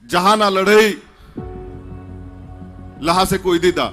जहां ना लड़ई लहा से कोई दीदा।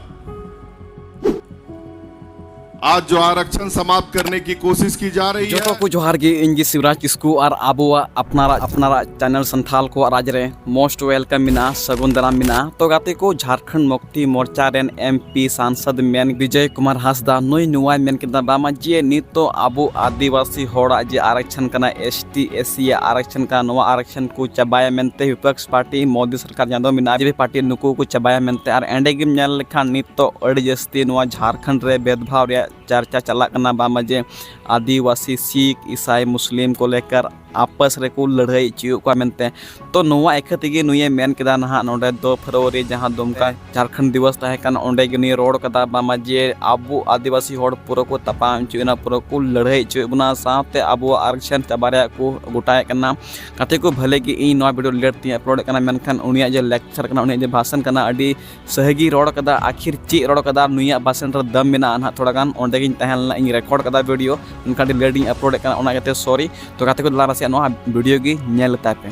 आज जो आरक्षण समाप्त करने की कोशिश की जा रही है। जो को जोहार गे इंजी शिवराज किस्कू और आबुआ अपनारा चैनल संथाल को राज रे मोस्ट वेलकम मिना सगुन दाराम मिना तो गाते को झारखंड मुक्ति मोर्चा रेन एमपी सांसद मेन विजय कुमार हांसदा नई नुवाय मेन केदा बामा जे नित तो आबू आदिवासी होड़ा जे आरक्षण कना एसटी एससी आरक्षण का नवा आरक्षण को चबाया मेनते विपक्ष पार्टी मोदी सरकार जादो मिना जे पार्टी नुकु को चबाया मेनते और एंडे गिम नेल लेखान नित तो अड़ी जस्ती नवा झारखंड रे भेदभाव रे चर्चा चला करना बामा जे आदिवासी सिख ईसाई मुस्लिम को लेकर आपस रे को लड़ाई चुक को मेनते तो नोवा एकतेगे नुये मेन केदा नहा नोडे 2 फरवरी जहां दुमका झारखंड दिवस ताहे कान ओंडे गे नुये रोड कदा बामा जे आबू आदिवासी होड़ पूरा को तपाम चुना पूरा को लड़ाई चुबना साथे आबू आरक्षण चबारे को गोटाय कना कते को भले कि इ नोवा वीडियो लेट ती अपलोड कना मेनखान उनिया जे लेक्चर कना उनिया जे भाषण कना अडी सहगी रोड कदा आखिर ची रोड कदा नुया भाषण रे दम मेना ना थोड़ा गान ओंडे गिन तहलना इन रेकॉर्ड कदा वीडियो उनका लेडिंग अपलोड कना ओना कते सॉरी तो कते को लारा से नो वीडियो की नेल तापे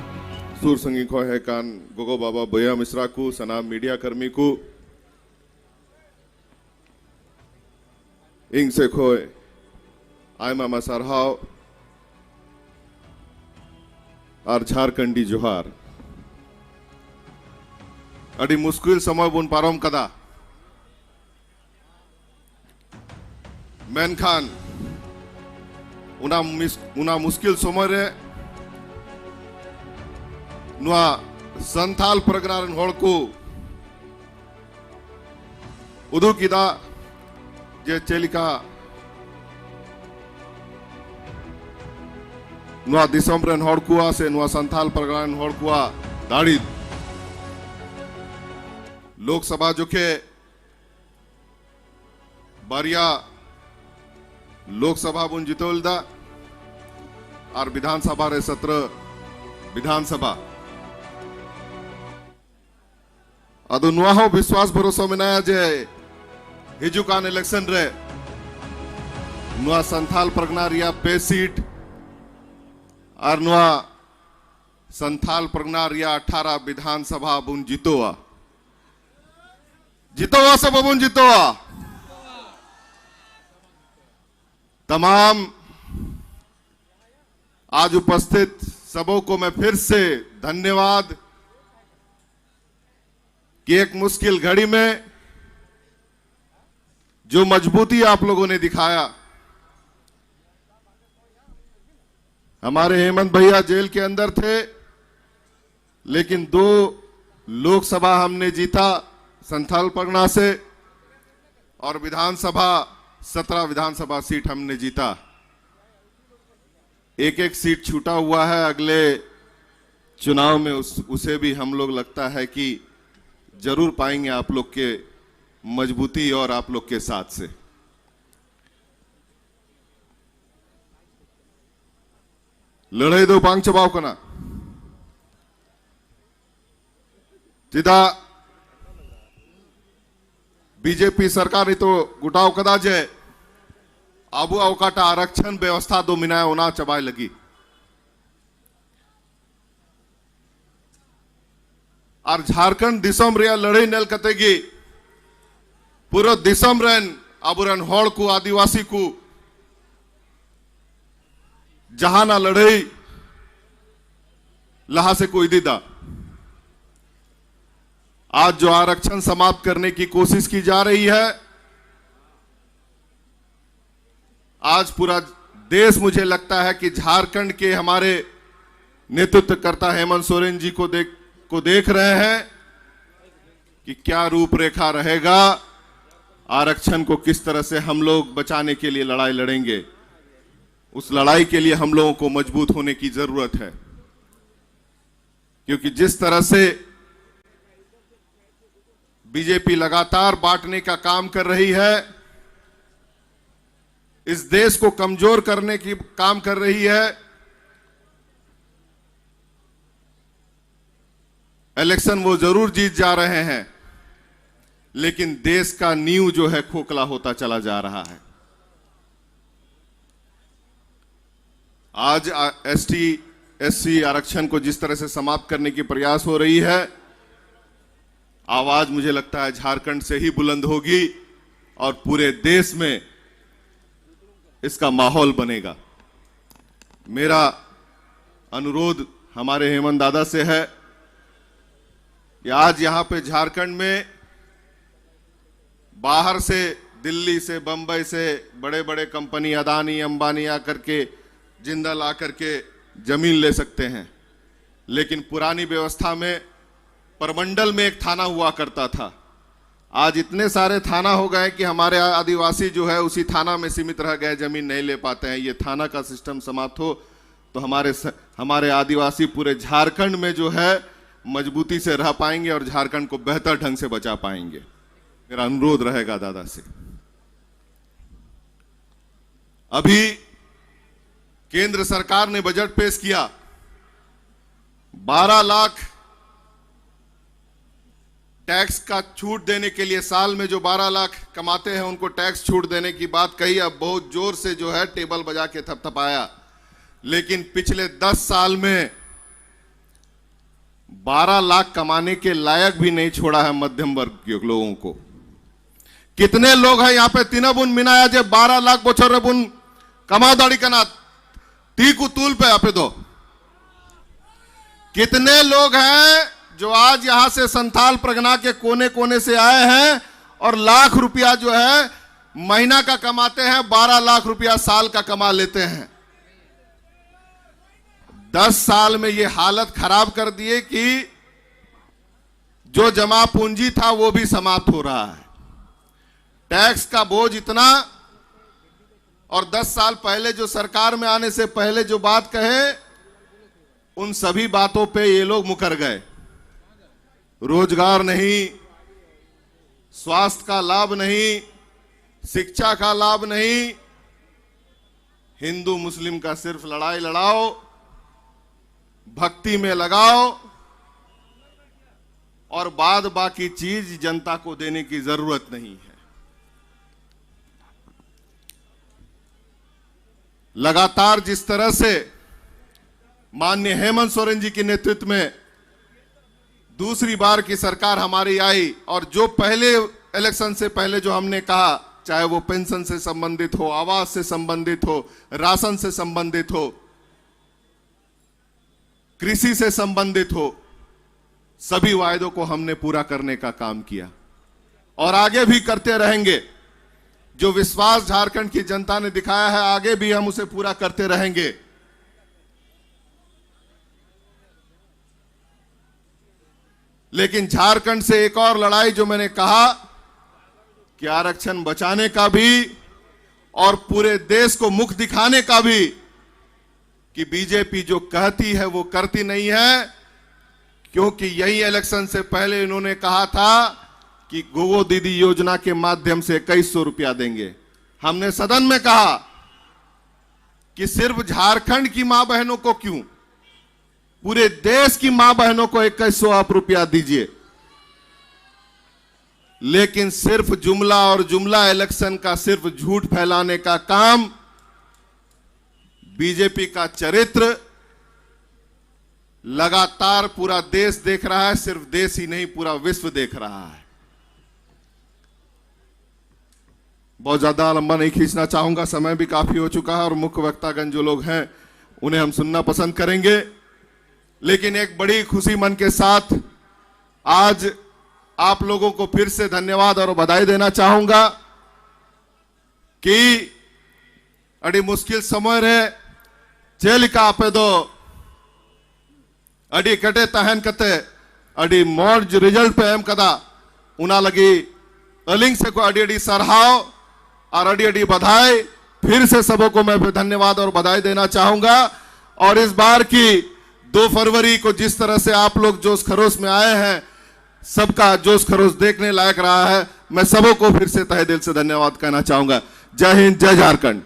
सुर संगी को है कान गोगो बाबा बया मिश्रा को सनाम मीडिया कर्मी को इंग से खोए आय मामा सरहाव और झारखंडी जोहार अड़ी मुश्किल समय बुन पारम कदा मेनखान उना मुश्किल समय रे नुआ संथाल प्रगनारन होड़ को उदु किदा जे चेलिका नुआ दिसम रेन होड़ कुआ से नुआ संथाल प्रगनारन होड़ कुआ दाड़ी लोकसभा जो के बारिया लोकसभा बुन जितोलदा और विधानसभा रे 17 विधानसभा अदु नुआ हो विश्वास भरोसा मिनाया जे हिजुकान इलेक्शन रे नुआ संथाल प्रगना रिया पे सीट और नुआ संथाल प्रगना रिया 18 विधानसभा बुन जितोआ सब बुन जितोआ तमाम आज उपस्थित सबों को मैं फिर से धन्यवाद कि एक मुश्किल घड़ी में जो मजबूती आप लोगों ने दिखाया। हमारे हेमंत भैया जेल के अंदर थे लेकिन 2 लोकसभा हमने जीता संथाल परगना से और विधानसभा 17 विधानसभा सीट हमने जीता। एक सीट छूटा हुआ है अगले चुनाव में उसे भी हम लोग लगता है कि जरूर पाएंगे आप लोग के मजबूती और आप लोग के साथ से। लड़ाई दो पांग चबाव कना जिदा बीजेपी सरकार तो गुटाव कदा जे आबू अवकाटा आरक्षण व्यवस्था दो मिनाय ओना चबाय लगी और झारखंड दिसम रिया लड़ाई नेल कतेगी पूरा दिसम रेन आबुरन होड़ को आदिवासी को जहां ना लड़ाई लहा से कोई दीदा। आज जो आरक्षण समाप्त करने की कोशिश की जा रही है आज पूरा देश मुझे लगता है कि झारखंड के हमारे नेतृत्वकर्ता हेमंत सोरेन जी को देख रहे हैं कि क्या रूपरेखा रहेगा, आरक्षण को किस तरह से हम लोग बचाने के लिए लड़ाई लड़ेंगे। उस लड़ाई के लिए हम लोगों को मजबूत होने की जरूरत है क्योंकि जिस तरह से बीजेपी लगातार बांटने का काम कर रही है, इस देश को कमजोर करने की काम कर रही है। इलेक्शन वो जरूर जीत जा रहे हैं लेकिन देश का नींव जो है खोखला होता चला जा रहा है। आज एसटी एससी आरक्षण को जिस तरह से समाप्त करने की प्रयास हो रही है, आवाज मुझे लगता है झारखंड से ही बुलंद होगी और पूरे देश में इसका माहौल बनेगा। मेरा अनुरोध हमारे हेमंत दादा से है कि आज यहां पे झारखंड में बाहर से, दिल्ली से, बंबई से बड़े बड़े कंपनी अदानी अंबानी आकर के, जिंदल आकर के जमीन ले सकते हैं, लेकिन पुरानी व्यवस्था में परमंडल में एक थाना हुआ करता था। आज इतने सारे थाना हो गए कि हमारे आदिवासी जो है उसी थाना में सीमित रह गए, जमीन नहीं ले पाते हैं। ये थाना का सिस्टम समाप्त हो तो हमारे आदिवासी पूरे झारखंड में जो है मजबूती से रह पाएंगे और झारखंड को बेहतर ढंग से बचा पाएंगे। मेरा अनुरोध रहेगा दादा से। अभी केंद्र सरकार ने बजट पेश किया, 12 लाख टैक्स का छूट देने के लिए, साल में जो 12 लाख कमाते हैं उनको टैक्स छूट देने की बात कही। अब बहुत जोर से जो है टेबल बजा के थपथपाया, लेकिन पिछले 10 साल में 12 लाख कमाने के लायक भी नहीं छोड़ा है मध्यम वर्ग के लोगों को। कितने लोग हैं यहाँ पे तीनबुन मिनाया जे 12 लाख बोछर बुन कमा दाड़ी कना तीकु तूल पे आप दो। कितने लोग हैं जो आज यहां से संथाल परगना के कोने कोने से आए हैं और लाख रुपया जो है महीना का कमाते हैं, 12 लाख रुपया साल का कमा लेते हैं। 10 साल में ये हालत खराब कर दिए कि जो जमा पूंजी था वो भी समाप्त हो रहा है। टैक्स का बोझ इतना, और 10 साल पहले जो सरकार में आने से पहले जो बात कहे उन सभी बातों पे ये लोग मुकर गए। रोजगार नहीं, स्वास्थ्य का लाभ नहीं, शिक्षा का लाभ नहीं, हिंदू मुस्लिम का सिर्फ लड़ाई लड़ाओ, भक्ति में लगाओ और बाद बाकी चीज जनता को देने की जरूरत नहीं है। लगातार जिस तरह से माननीय हेमंत सोरेन जी के नेतृत्व में दूसरी बार की सरकार हमारी आई, और जो पहले इलेक्शन से पहले जो हमने कहा, चाहे वो पेंशन से संबंधित हो, आवास से संबंधित हो, राशन से संबंधित हो, कृषि से संबंधित हो, सभी वायदों को हमने पूरा करने का काम किया और आगे भी करते रहेंगे। जो विश्वास झारखंड की जनता ने दिखाया है, आगे भी हम उसे पूरा करते रहेंगे। लेकिन झारखंड से एक और लड़ाई, जो मैंने कहा कि आरक्षण बचाने का भी और पूरे देश को मुख दिखाने का भी, कि बीजेपी जो कहती है वो करती नहीं है। क्योंकि यही इलेक्शन से पहले इन्होंने कहा था कि गोगो दीदी योजना के माध्यम से 2100 रुपया देंगे। हमने सदन में कहा कि सिर्फ झारखंड की मां बहनों को क्यों, पूरे देश की मां बहनों को 2100 आप रुपया दीजिए। लेकिन सिर्फ जुमला और जुमला इलेक्शन का सिर्फ झूठ फैलाने का काम, बीजेपी का चरित्र लगातार पूरा देश देख रहा है। सिर्फ देश ही नहीं, पूरा विश्व देख रहा है। बहुत ज्यादा लंबा नहीं खींचना चाहूंगा, समय भी काफी हो चुका है और मुख्य वक्तागण जो लोग हैं उन्हें हम सुनना पसंद करेंगे। लेकिन एक बड़ी खुशी मन के साथ आज आप लोगों को फिर से धन्यवाद और बधाई देना चाहूंगा कि अड़ी मुश्किल समय रे चेलिका आपे दो अड़ी कटे तहन कते अड़ी मौज रिजल्ट पे एम कदा उना लगी अलिंग से को अड़ी अड़ी सरहाव और अड़ी अड़ी बधाई। फिर से सबों को मैं धन्यवाद और बधाई देना चाहूंगा। और इस बार की 2 फरवरी को जिस तरह से आप लोग जोश खरोश में आए हैं, सबका जोश खरोश देखने लायक रहा है। मैं सबों को फिर से तहे दिल से धन्यवाद कहना चाहूंगा। जय हिंद, जय झारखंड।